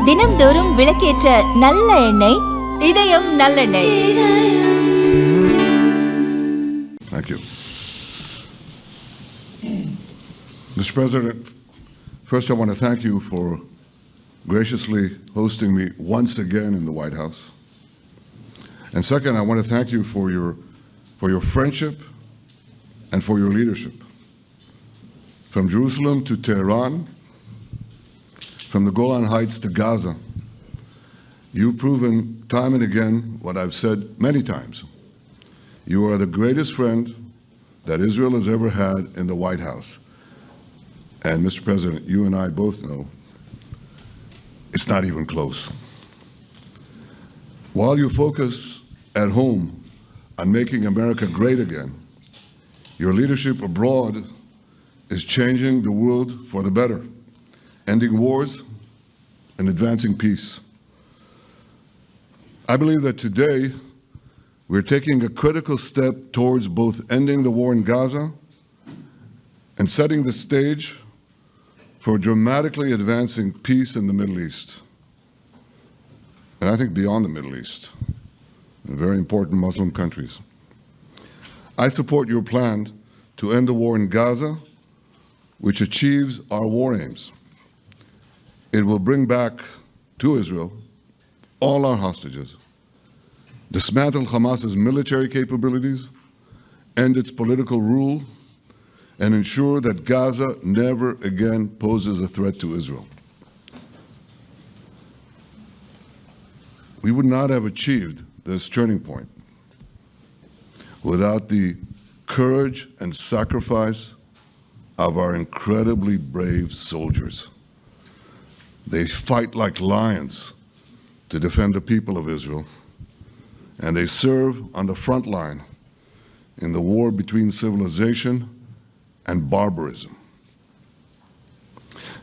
தினம்தோறும் விளக்கேற்ற நல்ல எண்ணெய் இதயம் நல்லெண்ணெய். Thank you. Mr. President, first I want to thank you for graciously hosting me once again in the White House. And second, I want to thank you for your friendship and for your leadership. From Jerusalem to Tehran, from the Golan Heights to Gaza, you've proven time and again what I've said many times. You are the greatest friend that Israel has ever had in the White House. And Mr. President, you and I both know it's not even close. While you focus at home on making America great again, your leadership abroad is changing the world for the better, ending wars and advancing peace. I believe that today we're taking a critical step towards both ending the war in Gaza and setting the stage for dramatically advancing peace in the Middle East. And I think beyond the Middle East, in very important Muslim countries. I support your plan to end the war in Gaza, which achieves our war aims. It will bring back to Israel all our hostages, dismantle Hamas's military capabilities, end its political rule, and ensure that Gaza never again poses a threat to Israel. We would not have achieved this turning point without the courage and sacrifice of our incredibly brave soldiers. They fight like lions to defend the people of Israel, and they serve on the front line in the war between civilization and barbarism.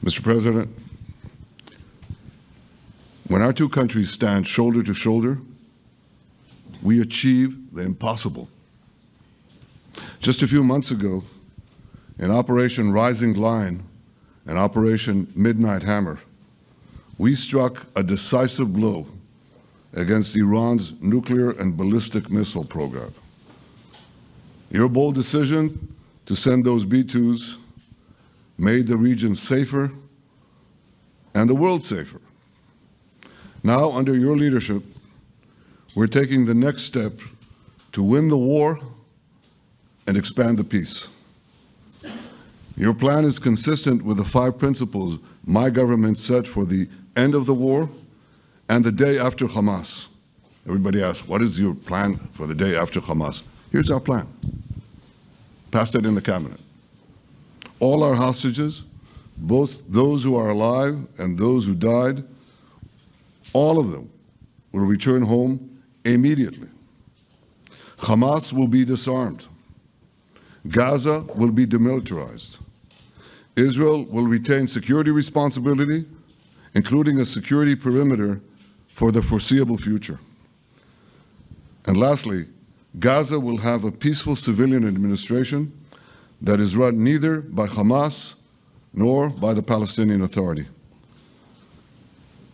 Mr. President, when our two countries stand shoulder to shoulder, we achieve the impossible. Just a few months ago, in Operation Rising Lion and Operation Midnight Hammer, we struck a decisive blow against Iran's nuclear and ballistic missile program. Your bold decision to send those B-2s made the region safer and the world safer. Now, under your leadership, we're taking the next step to win the war and expand the peace. Your plan is consistent with the 5 principles my government set for the end of the war and the day after Hamas. Everybody asks, what is your plan for the day after Hamas? Here's our plan. Passed it in the cabinet. All our hostages, both those who are alive and those who died, all of them will return home immediately. Hamas will be disarmed. Gaza will be demilitarized. Israel will retain security responsibility, including a security perimeter for the foreseeable future. And lastly, Gaza will have a peaceful civilian administration that is run neither by Hamas nor by the Palestinian Authority.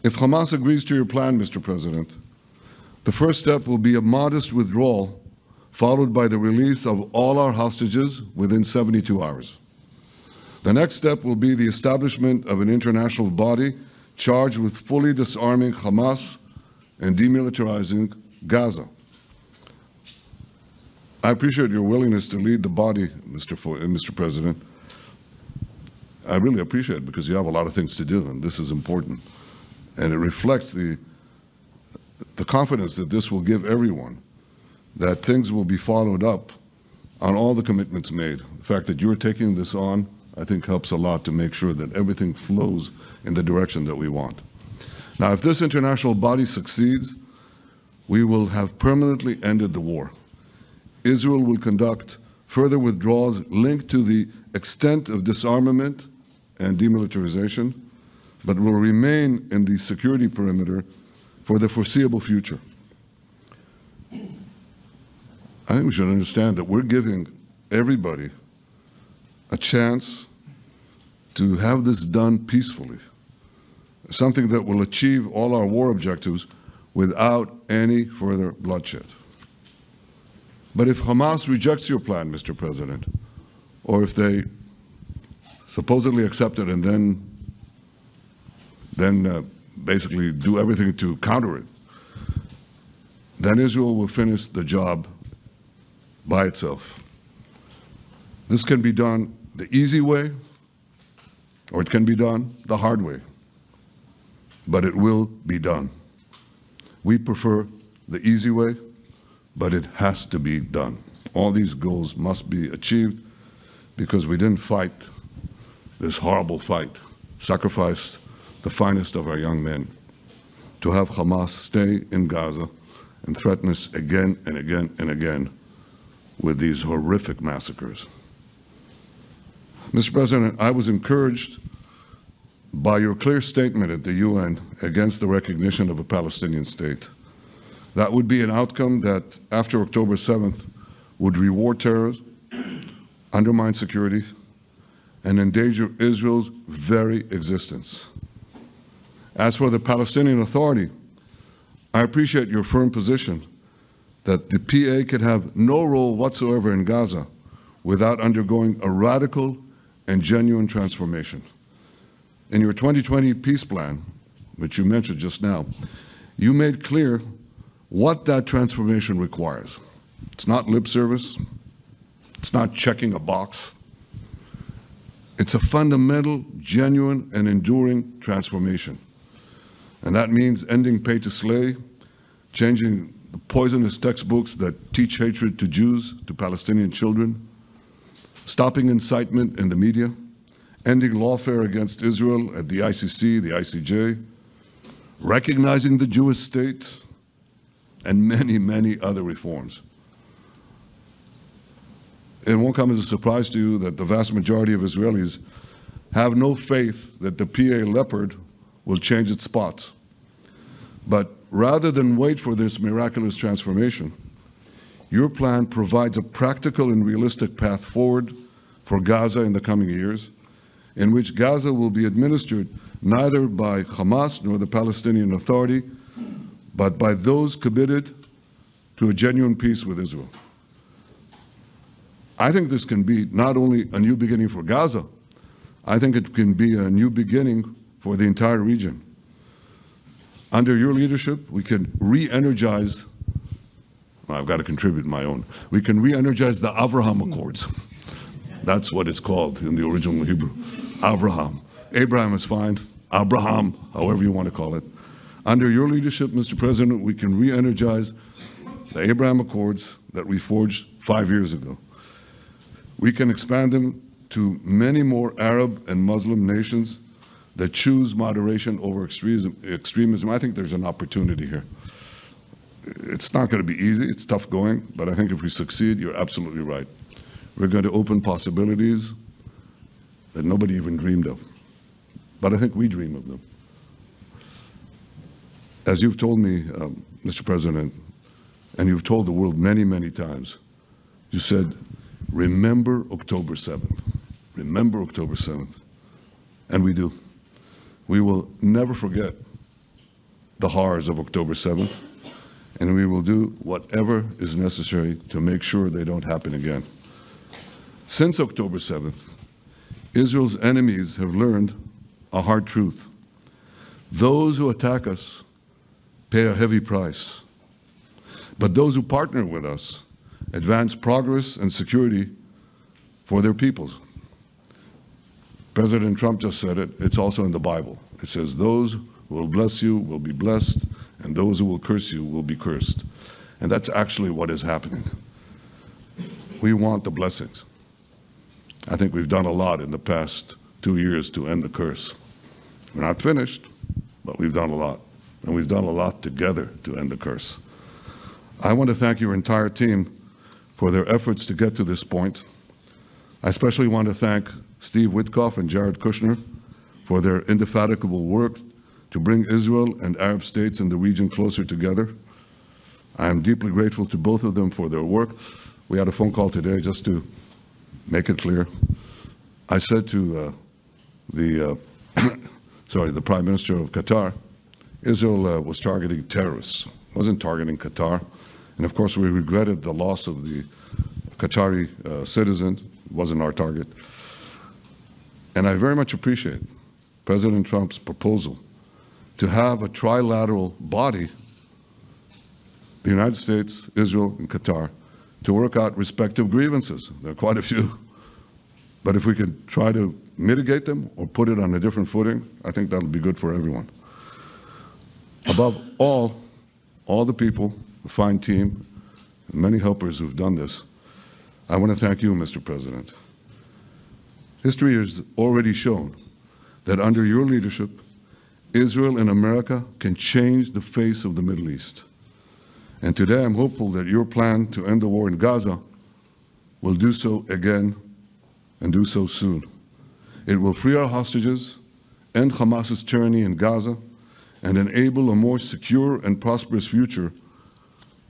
If Hamas agrees to your plan, Mr. President, the first step will be a modest withdrawal, followed by the release of all our hostages within 72 hours. The next step will be the establishment of an international body charged with fully disarming Hamas and demilitarizing Gaza. I appreciate your willingness to lead the body, Mr. President. I really appreciate it because you have a lot of things to do, and this is important. And it reflects the confidence that this will give everyone, that things will be followed up on all the commitments made. The fact that you're taking this on, I think, helps a lot to make sure that everything flows in the direction that we want. Now, if this international body succeeds, we will have permanently ended the war. Israel will conduct further withdrawals linked to the extent of disarmament and demilitarization, but will remain in the security perimeter for the foreseeable future. I think we should understand that we're giving everybody a chance to have this done peacefully, something that will achieve all our war objectives without any further bloodshed. But if Hamas rejects your plan, Mr. President, or if they supposedly accept it and then basically do everything to counter it, then Israel will finish the job by itself. This can be done the easy way, or it can be done the hard way, but it will be done. We prefer the easy way, but it has to be done. All these goals must be achieved because we didn't fight this horrible fight, sacrifice the finest of our young men to have Hamas stay in Gaza and threaten us again and again and again with these horrific massacres. Mr. President, I was encouraged by your clear statement at the UN against the recognition of a Palestinian state. That would be an outcome that, after October 7th, would reward terrorists, undermine security, and endanger Israel's very existence. As for the Palestinian Authority, I appreciate your firm position that the PA can have no role whatsoever in Gaza without undergoing a radical and genuine transformation. In your 2020 peace plan, which you mentioned just now, you made clear what that transformation requires. It's not lip service. It's not checking a box. It's a fundamental, genuine, and enduring transformation. And that means ending pay to slay, changing the poisonous textbooks that teach hatred to Jews, to Palestinian children, stopping incitement in the media, ending lawfare against Israel at the ICC, the ICJ, recognizing the Jewish state, and many, many other reforms. It won't come as a surprise to you that the vast majority of Israelis have no faith that the PA Leopard will change its spots. But rather than wait for this miraculous transformation, your plan provides a practical and realistic path forward for Gaza in the coming years, in which Gaza will be administered neither by Hamas nor the Palestinian Authority, but by those committed to a genuine peace with Israel. I think this can be not only a new beginning for Gaza, I think it can be a new beginning for the entire region. Under your leadership, we can re-energize, well, I've got to contribute my own, we can re-energize the Abraham Accords. That's what it's called in the original Hebrew, Abraham. Abraham is fine, Abraham, however you want to call it. Under your leadership, Mr. President, we can re-energize the Abraham Accords that we forged 5 years ago. We can expand them to many more Arab and Muslim nations that choose moderation over extremism. I think there's an opportunity here. It's not going to be easy, it's tough going, but I think if we succeed, you're absolutely right. We're going to open possibilities that nobody even dreamed of. But I think we dream of them. As you've told me, Mr. President, and you've told the world many, many times, you said, remember October 7th. Remember October 7th. And we do. We will never forget the horrors of October 7th, and we will do whatever is necessary to make sure they don't happen again. Since October 7th, Israel's enemies have learned a hard truth. Those who attack us pay a heavy price, but those who partner with us advance progress and security for their peoples. President Trump just said it. It's also in the Bible. It says, those who will bless you will be blessed, and those who will curse you will be cursed. And that's actually what is happening. We want the blessings. I think we've done a lot in the past 2 years to end the curse. We're not finished, but we've done a lot. And we've done a lot together to end the curse. I want to thank your entire team for their efforts to get to this point. I especially want to thank Steve Witkoff and Jared Kushner for their indefatigable work to bring Israel and Arab states in the region closer together. I am deeply grateful to both of them for their work. We had a phone call today just to make it clear. I said to the the Prime Minister of Qatar, Israel was targeting terrorists, wasn't targeting Qatar. And of course, we regretted the loss of the Qatari citizen, wasn't our target. And I very much appreciate President Trump's proposal to have a trilateral body, the United States, Israel, and Qatar, to work out respective grievances. There are quite a few. But if we could try to mitigate them or put it on a different footing, I think that'll be good for everyone. Above all the people, the fine team, and many helpers who've done this, I want to thank you, Mr. President. History has already shown that under your leadership, Israel and America can change the face of the Middle East. And today I'm hopeful that your plan to end the war in Gaza will do so again and do so soon. It will free our hostages, end Hamas's tyranny in Gaza, and enable a more secure and prosperous future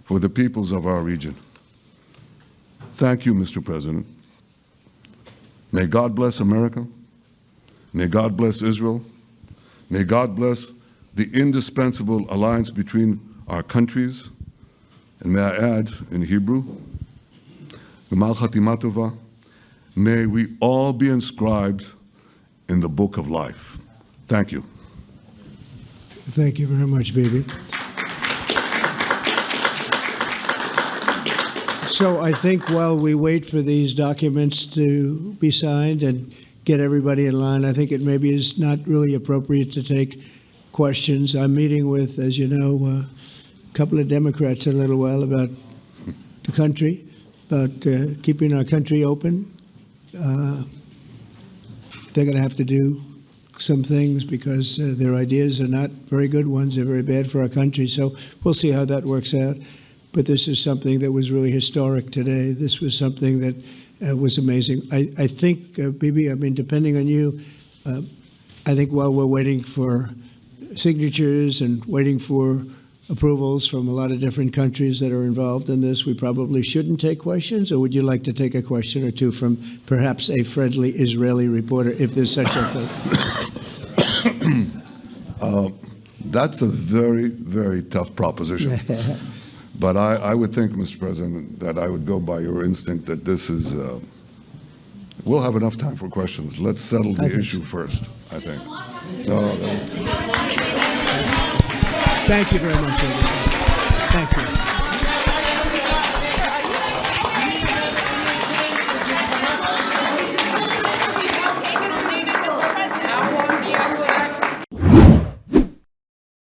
for the peoples of our region. Thank you, Mr. President. May God bless America. May God bless Israel. May God bless the indispensable alliance between our countries. And may I add in Hebrew, G'mal Chatima Tova, may we all be inscribed in the book of life. Thank you. Thank you very much, Bibi. So I think while we wait for these documents to be signed and get everybody in line, I think it maybe is not really appropriate to take questions. I'm meeting with, as you know, a couple of Democrats in a little while about the country, about keeping our country open. They're going to have to do some things because their ideas are not very good ones. They're very bad for our country. So we'll see how that works out. But this is something that was really historic today. This was something that was amazing. I think, Bibi, I mean, depending on you, I think while we're waiting for signatures and waiting for approvals from a lot of different countries that are involved in this, we probably shouldn't take questions? Or would you like to take a question or two from perhaps a friendly Israeli reporter, if there's such a thing? That's a very, very tough proposition. But I would think, Mr. President, that I would go by your instinct that this is, we'll have enough time for questions. Let's settle the issue first, I think. Thank you very much, everybody. Thank you.